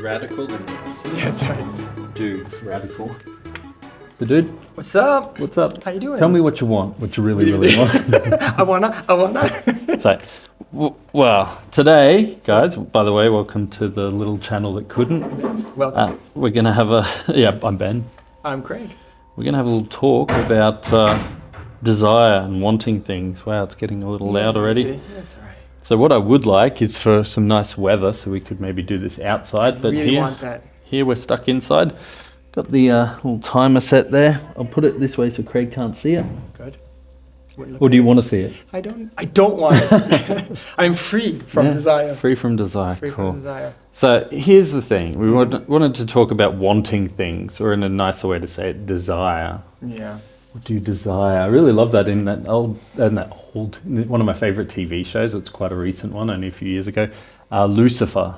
radical than Yeah, that's right. dude's radical. So dude, What's up? what's up? How you doing? Tell me what you want, what you really want. I wanna. So, well, today, guys, by the way, welcome to the little channel that couldn't. Welcome. We're going to have a, yeah, I'm Ben. I'm Craig. We're going to have a little talk about desire and wanting things. Wow, it's getting a little loud already. That's all right. So what I would like is for some nice weather so we could maybe do this outside. But Really want that. here we're stuck inside. Got the little timer set there. I'll put it this way so Craig can't see it. Good. Or do you want to see it? I don't want it. I'm free from desire. Free from desire. Free cool. from desire. So here's the thing. We wanted to talk about wanting things, or in a nicer way to say it, desire. Yeah. What do you desire? I really love that in that old, one of my favorite TV shows. It's quite a recent one, only a few years ago. Lucifer,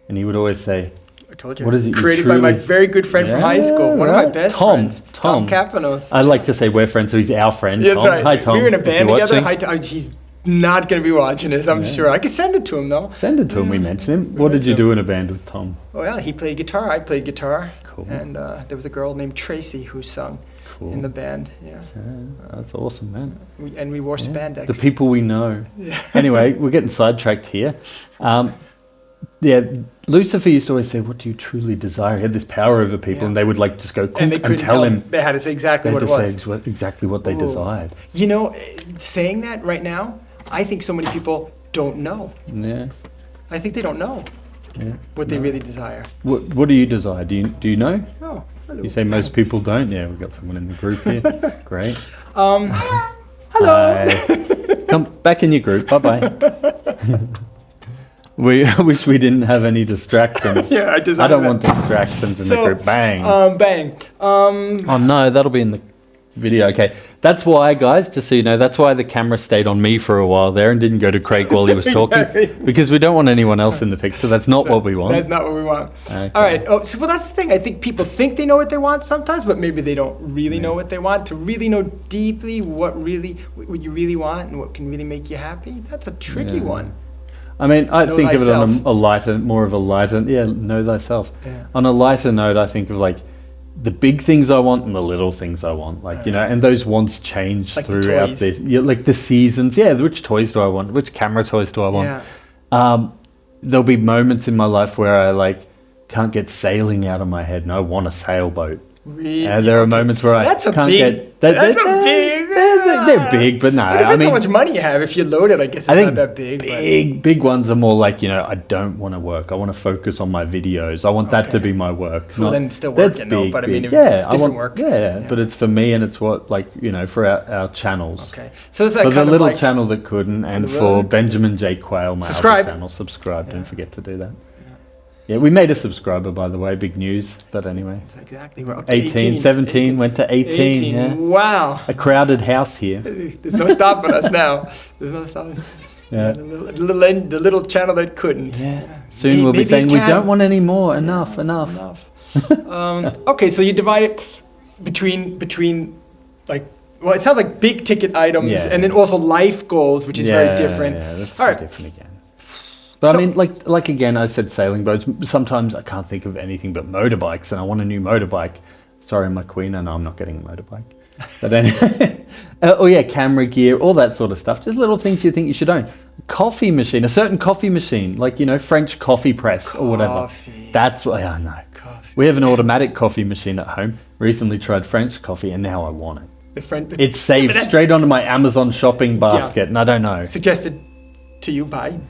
and he would always say, I told you. "What is it? Created by my very good friend from high school. One of my best friends. Tom Kapanos. I like to say we're friends, so he's our friend. Yeah, that's Tom. right. Hi, Tom. We were in a band together. Watching. Hi, he's not going to be watching this, I'm sure. I could send it to him, though. Send it to him. We mentioned him. What did you do in a band with Tom? Well, he played guitar. I played guitar. Cool. And there was a girl named Tracy who sung in the band. Yeah. That's awesome, man. We wore spandex. The people we know. Yeah. Anyway, we're getting sidetracked here. Lucifer used to always say, "What do you truly desire?" He had this power over people, and they would like just go and they couldn't tell him. They had to say exactly what it was. Say exactly what they desired. You know, saying that right now, I think so many people don't know. Yeah. I think they don't know what they really desire. What do you desire? Do you know? Oh, hello. You say most people don't. Yeah, we've got someone in the group here. Great. Hello. Hi. Come back in your group. Bye bye. We wish we didn't have any distractions. Yeah, I don't want distractions in the group. Bang. Bang. Oh no, that'll be in the video. Okay, that's why, guys. Just so you know, that's why the camera stayed on me for a while there and didn't go to Craig while he was talking, because we don't want anyone else in the picture. That's not what we want. That's not what we want. Okay. All right. Oh, so that's the thing. I think people think they know what they want sometimes, but maybe they don't really know what they want. To really know deeply what you really want and what can really make you happy, that's a tricky one. I mean, I think of it on thyself. Know thyself. Yeah. On a lighter note, I think of like the big things I want and the little things I want, like, you know, and those wants change like throughout this, like the seasons. Yeah, which toys do I want? Which camera toys do I want? Yeah. There'll be moments in my life where I like can't get sailing out of my head, and I want a sailboat. Really? And there are moments where I can't get. They're big, but no. It depends how much money you have. If you load it, I guess it's not that big. Big ones are more like, you know, I don't want to work. I want to focus on my videos. I want that to be my work. Well, then it's still working, though. But I mean, it's different work. Yeah, but it's for me, and it's what, like, you know, for our channels. Okay. So it's like for the little channel that couldn't, and for Benjamin J. Quayle, my other channel. Subscribe. Don't forget to do that. Yeah, we made a subscriber, by the way. Big news. But anyway. That's exactly. We're up to 18, 17, went to 18. Yeah. Wow. A crowded house here. There's no stopping us now. There's no stopping us. Yeah. The little channel that couldn't. Yeah. Soon we'll be saying, we don't want any more. Enough. Okay, so you divide it between like, well, it sounds like big ticket items and then also life goals, which is very different. Yeah, that's different again. But I mean, like again, I said sailing boats. Sometimes I can't think of anything but motorbikes, and I want a new motorbike. Sorry, my queen, and I'm not getting a motorbike. But anyway, camera gear, all that sort of stuff. Just little things you think you should own. Coffee machine, a certain coffee machine, like, you know, French coffee press or whatever. That's what I know. We have an automatic coffee machine at home. Recently tried French coffee, and now I want it. It's saved straight onto my Amazon shopping basket, and I don't know. Suggested to you by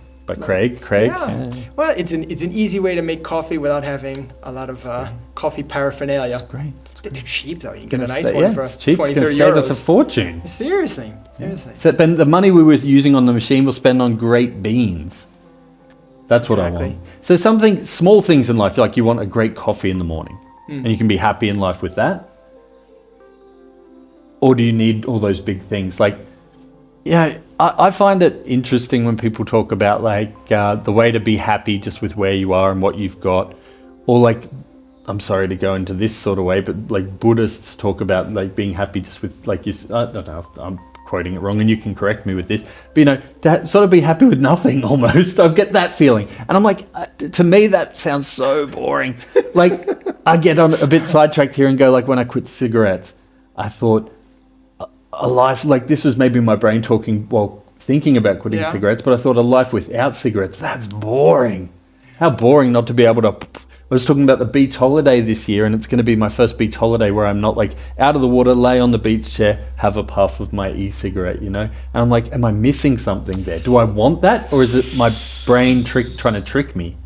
Craig. Yeah. Well, it's an easy way to make coffee without having a lot of coffee paraphernalia. That's great. They're cheap, though. You can get a nice one for it's cheap. 20, It's 30 save euros. us a fortune. Seriously. So the money we were using on the machine we'll spend on great beans. That's what I want. So small things in life, like you want a great coffee in the morning, and you can be happy in life with that. Or do you need all those big things? Like, yeah, I find it interesting when people talk about like the way to be happy just with where you are and what you've got, or like, I'm sorry to go into this sort of way, but like Buddhists talk about like being happy just with like I don't know, I'm quoting it wrong, and you can correct me with this, but you know, to sort of be happy with nothing almost. I get that feeling. And I'm like, to me, that sounds so boring. Like, I get on a bit sidetracked here and go, like, when I quit cigarettes, I thought a life, like, this was maybe my brain talking while thinking about quitting cigarettes, but I thought a life without cigarettes, that's boring. How boring not to be able to... I was talking about the beach holiday this year, and it's going to be my first beach holiday where I'm not like out of the water, lay on the beach chair, have a puff of my e-cigarette, you know? And I'm like, am I missing something there? Do I want that? Or is it my brain trying to trick me?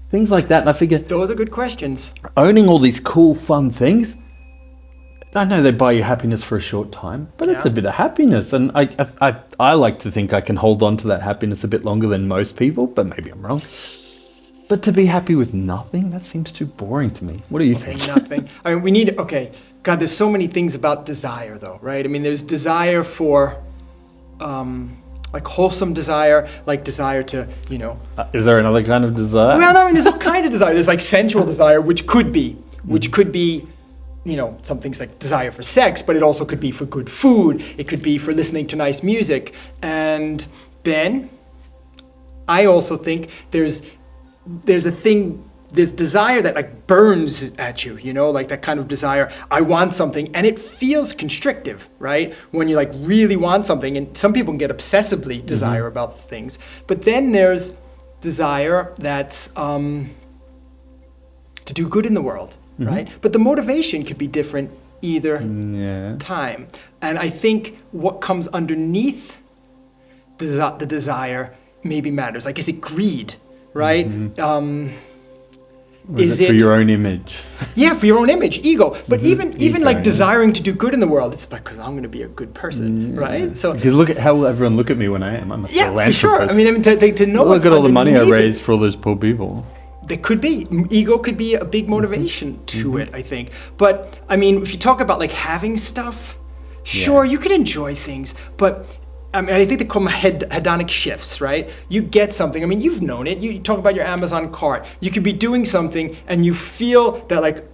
Things like that. And I figure... Those are good questions. Owning all these cool, fun things, I know they buy you happiness for a short time, but it's a bit of happiness. And I like to think I can hold on to that happiness a bit longer than most people, but maybe I'm wrong. But to be happy with nothing, that seems too boring to me. What do you think? Nothing. I mean, God, there's so many things about desire, though, right? I mean, there's desire for, like wholesome desire, like desire to, you know. Is there another kind of desire? Well, no, I mean, there's all kinds of desire. There's like sensual desire, which could be, you know, some things like desire for sex, but it also could be for good food. It could be for listening to nice music. And Ben, I also think there's this desire that like burns at you, you know, like that kind of desire. I want something, and it feels constrictive, right? When you like really want something, and some people can get obsessively desire about things. But then there's desire that's to do good in the world, right? But the motivation could be different either time. And I think what comes underneath the desire maybe matters. Like, is it greed? Right? Is it for your own image? Yeah, for your own image, ego. But even like desiring to do good in the world, it's because I'm going to be a good person, right? So because look at how everyone look at me when I am. I'm a philanthropist. For sure. I mean, to know. Look at all the money I raised for all those poor people. There could be ego could be a big motivation to it, I think. But I mean, if you talk about like having stuff, sure, you can enjoy things, but I mean, I think they call them hedonic shifts, right? You get something. I mean, you've known it. You talk about your Amazon cart. You could be doing something, and you feel that, like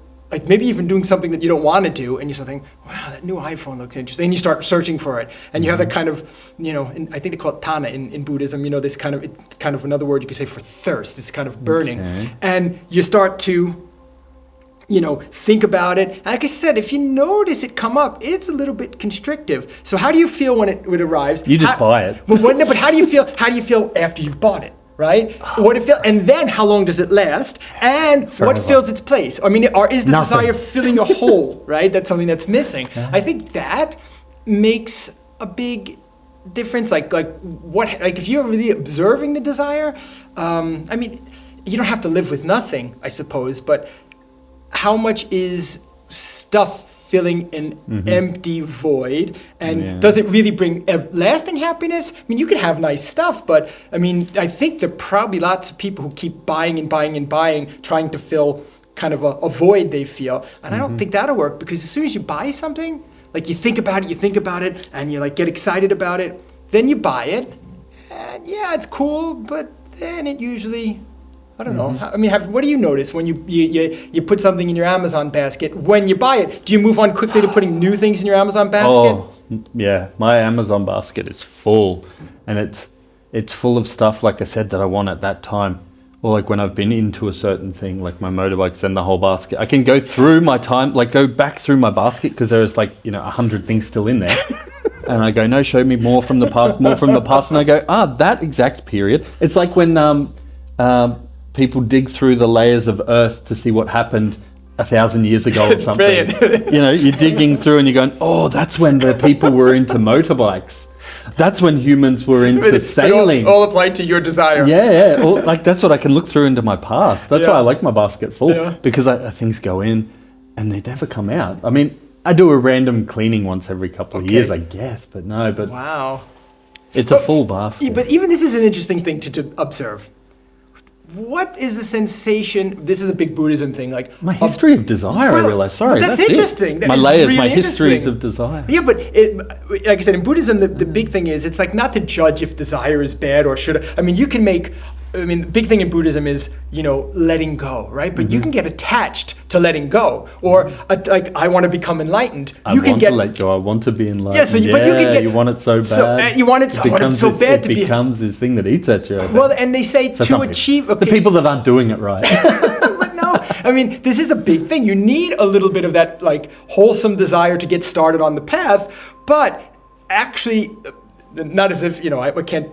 maybe even doing something that you don't want to do, and you're thinking, wow, that new iPhone looks interesting. And you start searching for it, and you have that kind of, you know, I think they call it tana in Buddhism. You know, this kind of another word you could say for thirst. It's kind of burning, and you start to, you know, think about it. Like I said, if you notice it come up, it's a little bit constrictive. So how do you feel when it arrives? You just buy it. But how do you feel? How do you feel after you've bought it? Right? What it feel, and then how long does it last? And Forever. What fills its place? I mean, is the Nothing. desire filling a hole? Right? That's something that's missing. I think that makes a big difference. Like if you're really observing the desire, I mean, you don't have to live with nothing, I suppose, but how much is stuff filling an empty void, and does it really bring lasting happiness? I mean, you can have nice stuff, but I mean, I think there are probably lots of people who keep buying and buying and buying, trying to fill kind of a void they feel. And I don't think that'll work, because as soon as you buy something, like you think about it, and you like get excited about it, then you buy it, and yeah, it's cool, but then it usually, I don't know. I mean, what do you notice when you put something in your Amazon basket? When you buy it, do you move on quickly to putting new things in your Amazon basket? Oh, yeah. My Amazon basket is full, and it's full of stuff, like I said, that I want at that time. Or like when I've been into a certain thing, like my motorbikes, then the whole basket. I can go through my time, like go back through my basket, because there's like, 100 things still in there. And I go, no, show me more from the past. And I go, that exact period. It's like when people dig through the layers of earth to see what happened 1,000 years ago or something. Brilliant. You're digging through and you're going, oh, that's when the people were into motorbikes. That's when humans were into sailing. All applied to your desire. Yeah. Like that's what I can look through into my past. That's why I like my basket full, because things go in and they never come out. I mean, I do a random cleaning once every couple of years, I guess, but wow. It's a full basket. But even this is an interesting thing to observe. What is the sensation? This is a big Buddhism thing, like my history of desire. I realize. Sorry, that's interesting. My layers, really my histories of desire. Yeah, but like I said, in Buddhism, the big thing is it's like not to judge if desire is bad or should. I mean, you can make I mean, the big thing in Buddhism is, letting go, right? But you can get attached to letting go, or like, I want to become enlightened. You can get to let go. I want to be enlightened. Yeah, so but you can get. You want it so bad. You want it so bad to be. It becomes this thing that eats at you. Well, and they say to achieve. The people that aren't doing it right. But no, I mean, this is a big thing. You need a little bit of that, like, wholesome desire to get started on the path, but actually, not as if I can't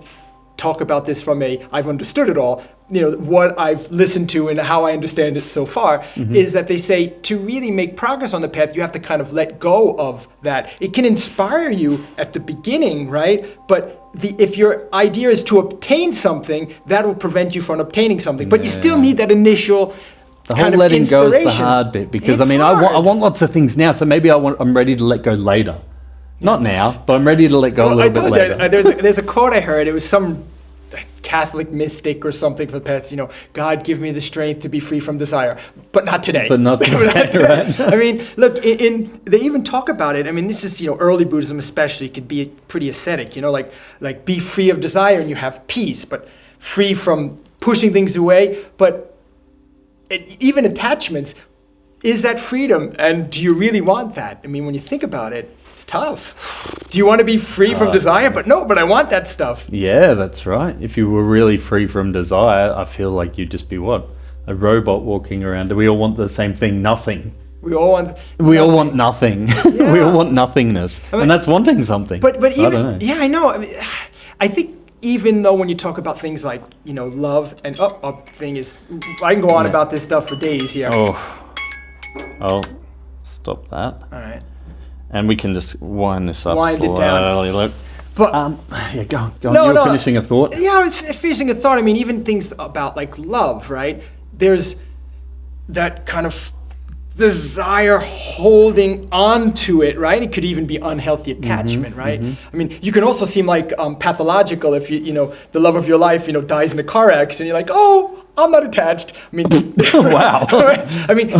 talk about this from I've understood it all. What I've listened to and how I understand it so far is that they say to really make progress on the path, you have to kind of let go of that. It can inspire you at the beginning, right? But if your idea is to obtain something, that will prevent you from obtaining something. But you still need that initial the whole kind of letting go is the inspiration. hard bit, because It's I want lots of things now, so maybe I'm ready to let go later. Not now, but I'm ready to let go a little bit later. There's a quote I heard. It was some Catholic mystic or something for the past, God give me the strength to be free from desire, but not today. But not today, right? I mean, look, they even talk about it. I mean, this is, early Buddhism especially could be pretty ascetic, like be free of desire and you have peace, but free from pushing things away. But even attachments, is that freedom? And do you really want that? I mean, when you think about it, it's tough. Do you want to be free from desire? But I want that stuff. Yeah, that's right. If you were really free from desire, I feel like you'd just be what? A robot walking around. Do we all want the same thing? Nothing. We all want nothing. Yeah. We all want nothingness. And that's wanting something. But even, I don't know. Yeah, I know. I mean, I think even though when you talk about things like, love and I can go on about this stuff for days here. Oh, stop that. All right. And we can just wind this up Wind it down. slowly. Look. But go on. You were finishing a thought? Yeah, I was finishing a thought. I mean, even things about like love, right? There's that kind of desire holding on to it, right? It could even be unhealthy attachment, right? I mean, you can also seem like pathological if the love of your life, dies in a car accident. You're like, oh, I'm not attached. I mean, wow. Right? I mean,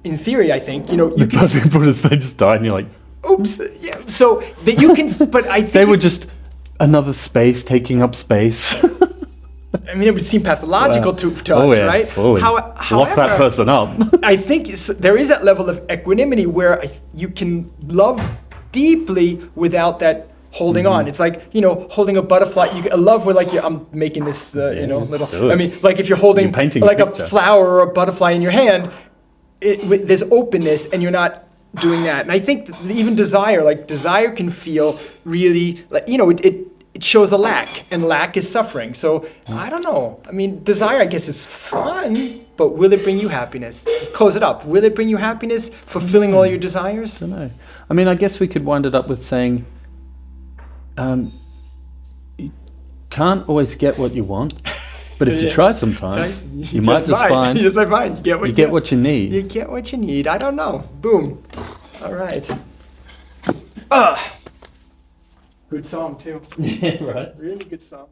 in theory, I think you can. Perfect Buddhists, they just died, and you're like, oops. Yeah. So that you can, but I think they were just another space taking up space. I mean, it would seem pathological to us, right? Fully. Lock that person up. I think there is that level of equanimity where you can love deeply without that holding on. It's like, holding a butterfly. A love where I'm making this, little. I mean, like if you're holding like a flower or a butterfly in your hand, there's openness, and you're not doing that. And I think even desire can feel really like, it shows a lack, and lack is suffering. So I don't know. I mean, desire, I guess, is fun, but will it bring you happiness? To close it up. Will it bring you happiness, fulfilling all your desires? I don't know. I mean, I guess we could wind it up with saying, you can't always get what you want, but if you try sometimes, you might just find. You just find. You get what you need. You get what you need. I don't know. Boom. All right. Good song too. Yeah, right. Really good song.